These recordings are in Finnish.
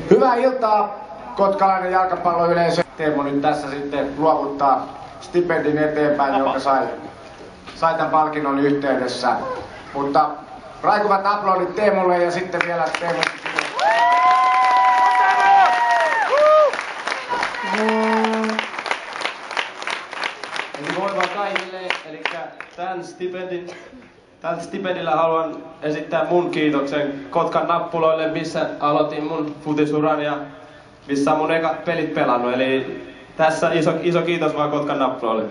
Hyvää iltaa, kotkalainen jalkapalloyleisö. Teemu nyt tässä sitten luovuttaa stipendin eteenpäin, jonka sai tämän palkinnon yhteydessä. Mutta raikuvat aplodit Teemulle ja sitten vielä Teemu. Eli moi vaan kaikille, eli tällä stipendillä haluan esittää mun kiitoksen Kotkan Nappuloille, missä aloitin mun futisuran ja missä on mun ekat pelit pelannut. Eli tässä iso kiitos vaan Kotkan Nappuloille.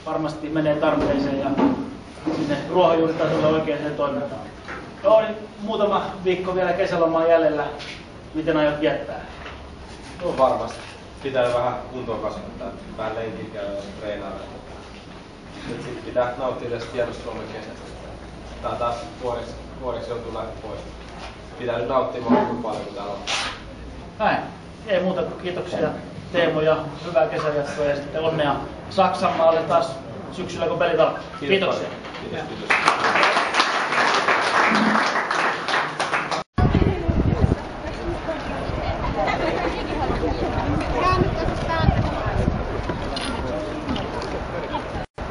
Varmasti menee tarpeeseen ja sinne ruohonjuuritasolle oikeaan toimintaan. Joo, niin muutama viikko vielä kesälomaa jäljellä. Miten aiot viettää? No varmasti. Pitää vähän kuntoa kasvattaa, vähän lenkin käydä ja treenailla. Nyt sit pitää nauttia tästä hienosta Suomen kesästä. Tää taas vuodeksi joutuu lähteä pois. Pitää nyt nauttia mahdollisimman paljon kun täällä on. Näin. Ei muuta kuin kiitoksia Teemu ja hyvää kesäjatkoa ja sitten onnea Saksanmaalle taas syksyllä kun pelit alkaa. Kiitoksia. Kiitos.